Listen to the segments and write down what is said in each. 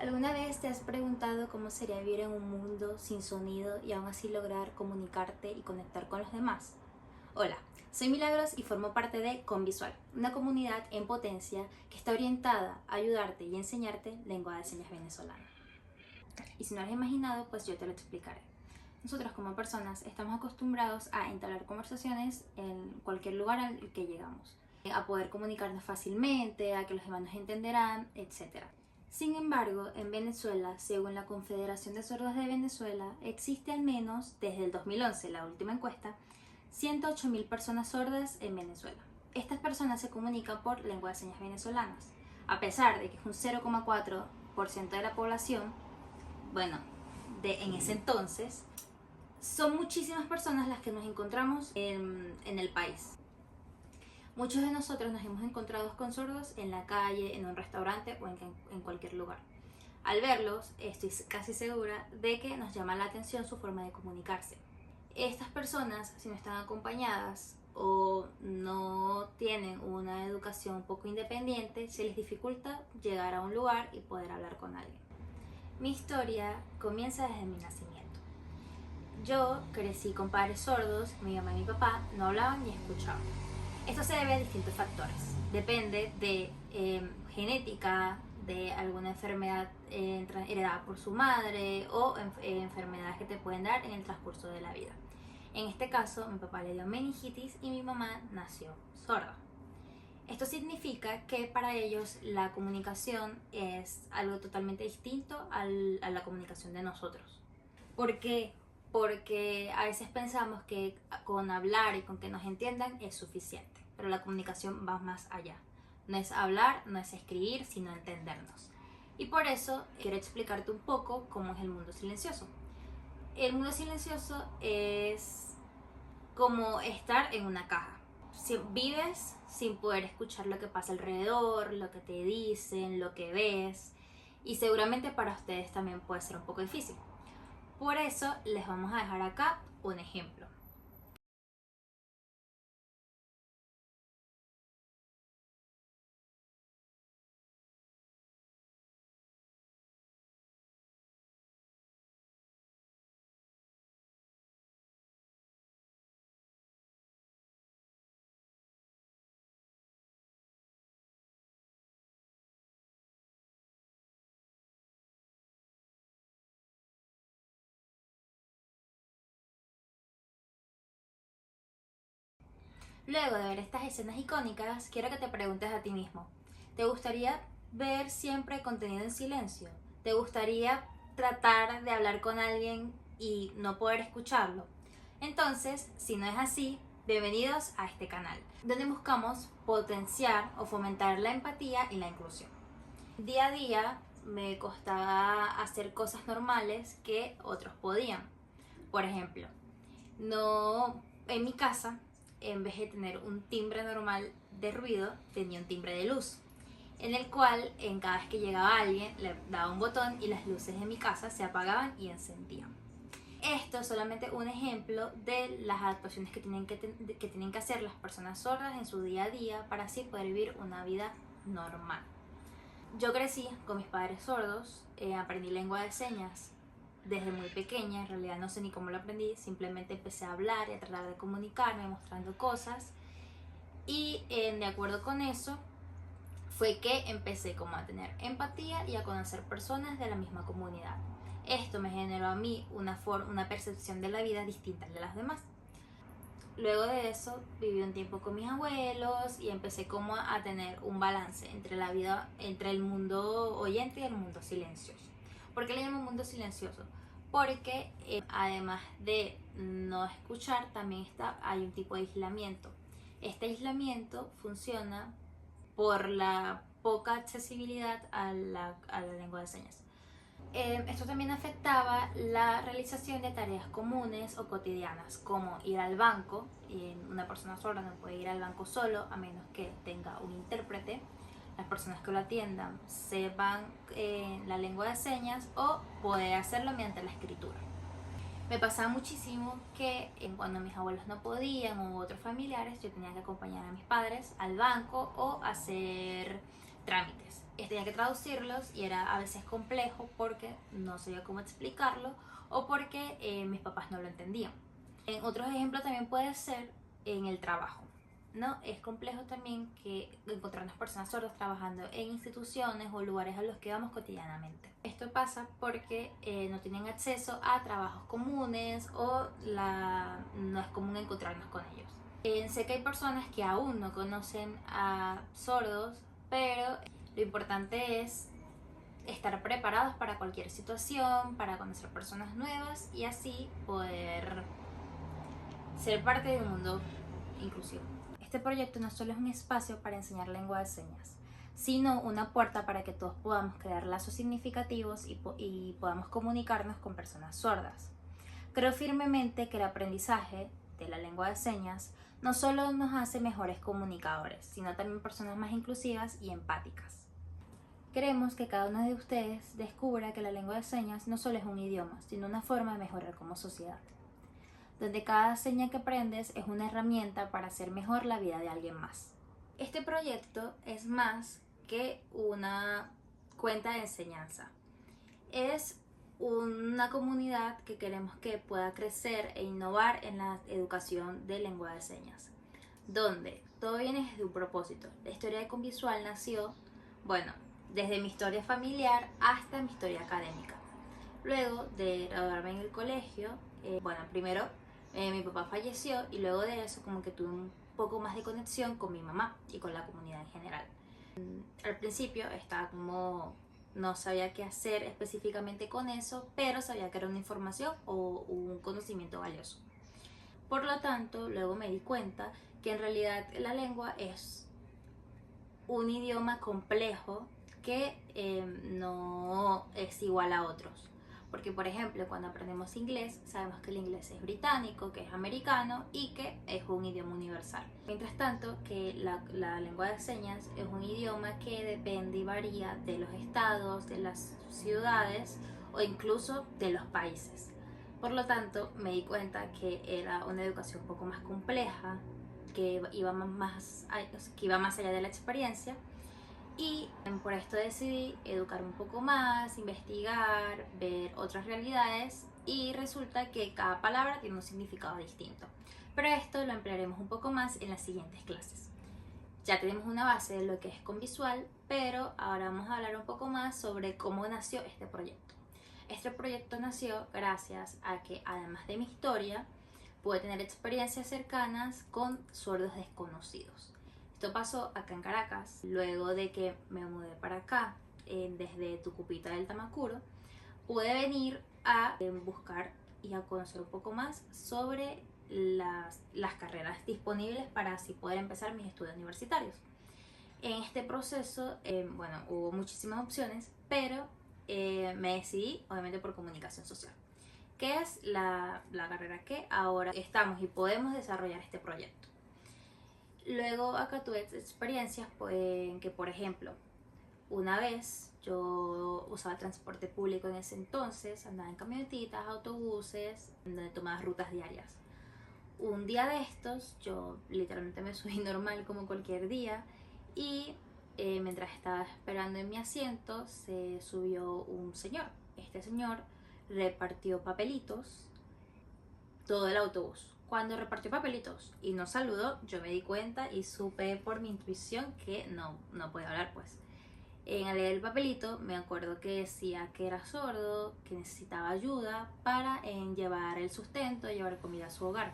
¿Alguna vez te has preguntado cómo sería vivir en un mundo sin sonido y aún así lograr comunicarte y conectar con los demás? Hola, soy Milagros y formo parte de Convisual, una comunidad en potencia que está orientada a ayudarte y enseñarte lengua de señas venezolana. Y si no lo has imaginado, pues yo te lo explicaré. Nosotros como personas estamos acostumbrados a entablar conversaciones en cualquier lugar al que llegamos, a poder comunicarnos fácilmente, a que los demás nos entenderán, etc. Sin embargo, en Venezuela, según la Confederación de Sordos de Venezuela, existe al menos desde el 2011, la última encuesta, 108.000 personas sordas en Venezuela. Estas personas se comunican por lengua de señas venezolanas. A pesar de que es un 0,4% de la población, bueno, en ese entonces, son muchísimas personas las que nos encontramos en el país. Muchos de nosotros nos hemos encontrado con sordos en la calle, en un restaurante o en cualquier lugar. Al verlos, estoy casi segura de que nos llama la atención su forma de comunicarse. Estas personas, si no están acompañadas o no tienen una educación un poco independiente, se les dificulta llegar a un lugar y poder hablar con alguien. Mi historia comienza desde mi nacimiento. Yo crecí con padres sordos, mi mamá y mi papá no hablaban ni escuchaban. Esto se debe a distintos factores. Depende de genética, de alguna enfermedad heredada por su madre o enfermedades que te pueden dar en el transcurso de la vida. En este caso, mi papá le dio meningitis y mi mamá nació sorda. Esto significa que para ellos la comunicación es algo totalmente distinto a la comunicación de nosotros. ¿Por qué? Porque a veces pensamos que con hablar y con que nos entiendan es suficiente, pero la comunicación va más allá. No es hablar, no es escribir, sino entendernos. Y por eso quiero explicarte un poco cómo es el mundo silencioso. El mundo silencioso es como estar en una caja. Si vives sin poder escuchar lo que pasa alrededor, lo que te dicen, lo que ves, y seguramente para ustedes también puede ser un poco difícil. Por eso les vamos a dejar acá un ejemplo. Luego de ver estas escenas icónicas, quiero que te preguntes a ti mismo, ¿te gustaría ver siempre contenido en silencio? ¿Te gustaría tratar de hablar con alguien y no poder escucharlo? Entonces, si no es así, bienvenidos a este canal, donde buscamos potenciar o fomentar la empatía y la inclusión. Día a día me costaba hacer cosas normales que otros podían. Por ejemplo, no, en mi casa, en vez de tener un timbre normal de ruido, tenía un timbre de luz, en el cual en cada vez que llegaba alguien le daba un botón y las luces de mi casa se apagaban y encendían. Esto es solamente un ejemplo de las adaptaciones que tienen que hacer las personas sordas en su día a día para así poder vivir una vida normal. Yo crecí con mis padres sordos, aprendí lengua de señas desde muy pequeña, en realidad no sé ni cómo lo aprendí, simplemente empecé a hablar y a tratar de comunicarme mostrando cosas y de acuerdo con eso fue que empecé como a tener empatía y a conocer personas de la misma comunidad. Esto me generó a mí una percepción de la vida distinta de las demás. Luego de eso viví un tiempo con mis abuelos y empecé como a tener un balance entre la vida, entre el mundo oyente y el mundo silencioso. ¿Por qué le llamo mundo silencioso? Porque además de no escuchar, también hay un tipo de aislamiento. Este aislamiento funciona por la poca accesibilidad a la lengua de señas. Esto también afectaba la realización de tareas comunes o cotidianas, como ir al banco. Una persona sorda no puede ir al banco solo a menos que tenga un intérprete. Las personas que lo atiendan sepan la lengua de señas o poder hacerlo mediante la escritura. Me pasaba muchísimo que cuando mis abuelos no podían o otros familiares, yo tenía que acompañar a mis padres al banco o hacer trámites. tenía que traducirlos y era a veces complejo porque no sabía cómo explicarlo o porque mis papás no lo entendían. En otros ejemplos también puede ser en el trabajo, ¿no? Es complejo también que encontrarnos personas sordas trabajando en instituciones o lugares a los que vamos cotidianamente. Esto pasa porque no tienen acceso a trabajos comunes o no es común encontrarnos con ellos. Sé que hay personas que aún no conocen a sordos, pero lo importante es estar preparados para cualquier situación, para conocer personas nuevas y así poder ser parte de un mundo inclusivo. Este proyecto no solo es un espacio para enseñar lengua de señas, sino una puerta para que todos podamos crear lazos significativos y podamos comunicarnos con personas sordas. Creo firmemente que el aprendizaje de la lengua de señas no solo nos hace mejores comunicadores, sino también personas más inclusivas y empáticas. Queremos que cada uno de ustedes descubra que la lengua de señas no solo es un idioma, sino una forma de mejorar como sociedad, donde cada seña que aprendes es una herramienta para hacer mejor la vida de alguien más. Este proyecto es más que una cuenta de enseñanza. Es una comunidad que queremos que pueda crecer e innovar en la educación de lengua de señas, donde todo viene desde un propósito. La historia de Convisual nació, desde mi historia familiar hasta mi historia académica. Luego de graduarme en el colegio, primero mi papá falleció y luego de eso como que tuve un poco más de conexión con mi mamá y con la comunidad en general. Al principio estaba como, no sabía qué hacer específicamente con eso, pero sabía que era una información o un conocimiento valioso. Por lo tanto, luego me di cuenta que en realidad la lengua es un idioma complejo que no es igual a otros. Porque, por ejemplo, cuando aprendemos inglés, sabemos que el inglés es británico, que es americano y que es un idioma universal. Mientras tanto, que la lengua de señas es un idioma que depende y varía de los estados, de las ciudades o incluso de los países. Por lo tanto, me di cuenta que era una educación un poco más compleja, que iba más allá de la experiencia. Y por esto decidí educar un poco más, investigar, ver otras realidades y resulta que cada palabra tiene un significado distinto. Pero esto lo emplearemos un poco más en las siguientes clases. Ya tenemos una base de lo que es Convisual, pero ahora vamos a hablar un poco más sobre cómo nació este proyecto. Este proyecto nació gracias a que, además de mi historia, pude tener experiencias cercanas con sordos desconocidos. Esto pasó acá en Caracas, luego de que me mudé para acá, desde Tucupita del Tamacuro, pude venir a buscar y a conocer un poco más sobre las carreras disponibles para así poder empezar mis estudios universitarios. En este proceso, hubo muchísimas opciones, pero me decidí obviamente por comunicación social, que es la carrera que ahora estamos y podemos desarrollar este proyecto. Luego acá tuve experiencias en que, por ejemplo, una vez yo usaba transporte público en ese entonces, andaba en camionetitas, autobuses, donde tomaba rutas diarias. Un día de estos, yo literalmente me subí normal como cualquier día y mientras estaba esperando en mi asiento se subió un señor. Este señor repartió papelitos todo el autobús. Cuando repartió papelitos y nos saludó, yo me di cuenta y supe por mi intuición que no podía hablar, pues. Al leer el papelito me acuerdo que decía que era sordo, que necesitaba ayuda para llevar el sustento, llevar comida a su hogar.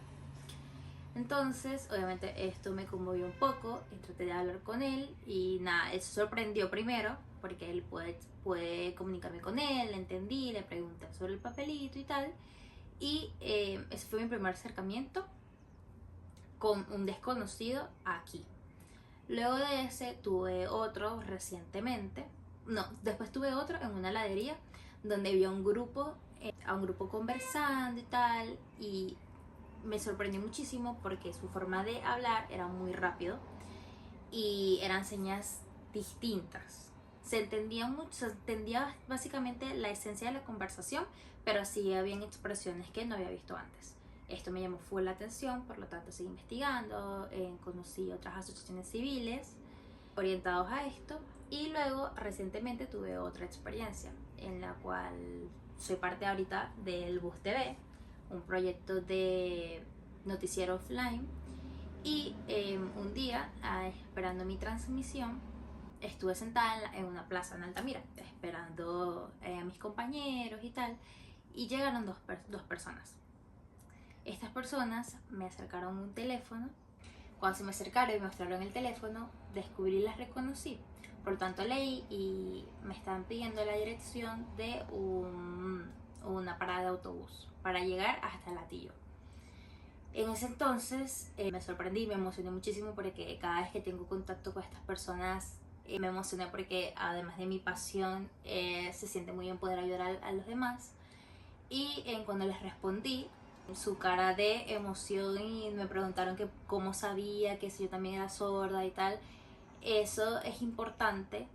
Entonces, obviamente esto me conmovió un poco, traté de hablar con él y nada, él se sorprendió primero porque él puede comunicarme con él, le entendí, le pregunté sobre el papelito y tal. Y ese fue mi primer acercamiento con un desconocido aquí. Luego de ese tuve otro recientemente. No, después tuve otro en una heladería donde vi a un grupo conversando y tal. Y me sorprendió muchísimo porque su forma de hablar era muy rápido y eran señas distintas. Se entendía básicamente la esencia de la conversación, pero sí habían expresiones que no había visto antes. Esto me llamó full la atención, por lo tanto seguí investigando, conocí otras asociaciones civiles orientados a esto Y luego recientemente tuve otra experiencia en la cual soy parte ahorita del Bus TV, un proyecto de noticiero offline. Y un día, esperando mi transmisión, estuve sentada en una plaza en Altamira, esperando a mis compañeros y tal, y llegaron dos personas. Estas personas me acercaron un teléfono. Cuando se me acercaron y me mostraron el teléfono, descubrí y las reconocí. Por lo tanto leí y me estaban pidiendo la dirección de una parada de autobús para llegar hasta Latillo. En ese entonces me sorprendí, me emocioné muchísimo porque cada vez que tengo contacto con estas personas me emocioné porque además de mi pasión se siente muy bien poder ayudar a los demás. Y cuando les respondí, su cara de emoción y me preguntaron que cómo sabía que si yo también era sorda y tal. Eso es importante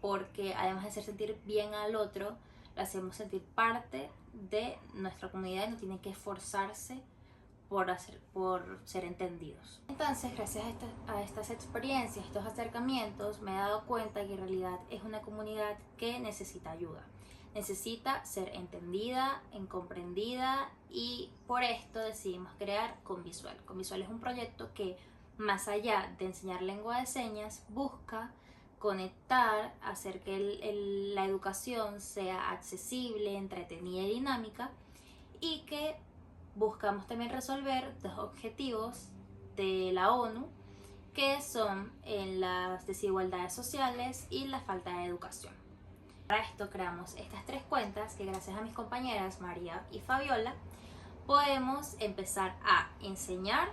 porque además de hacer sentir bien al otro, lo hacemos sentir parte de nuestra comunidad y no tienen que esforzarse por ser entendidos. Entonces, gracias a estas experiencias, estos acercamientos, me he dado cuenta que en realidad es una comunidad que necesita ayuda. Necesita ser entendida, comprendida, y por esto decidimos crear Convisual. Convisual es un proyecto que, más allá de enseñar lengua de señas, busca conectar, hacer que la educación sea accesible, entretenida y dinámica, y que buscamos también resolver dos objetivos de la ONU, que son las desigualdades sociales y la falta de educación. Para esto creamos estas 3 cuentas que, gracias a mis compañeras María y Fabiola, podemos empezar a enseñar,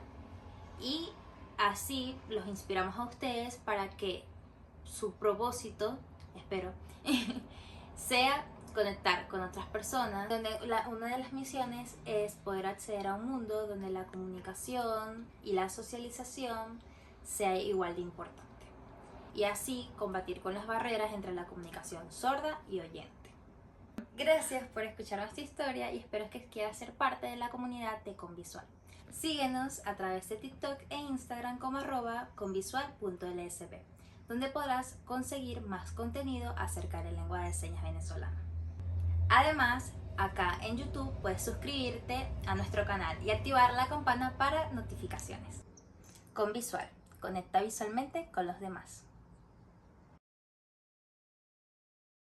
y así los inspiramos a ustedes para que su propósito, espero, sea conectar con otras personas, donde una de las misiones es poder acceder a un mundo donde la comunicación y la socialización sea igual de importante, y así combatir con las barreras entre la comunicación sorda y oyente. Gracias por escuchar nuestra historia y espero que quieras ser parte de la comunidad de Convisual. Síguenos a través de TikTok e Instagram como @convisual.lsb, donde podrás conseguir más contenido acerca de la lengua de señas venezolana. Además, acá en YouTube puedes suscribirte a nuestro canal y activar la campana para notificaciones. Convisual, conecta visualmente con los demás.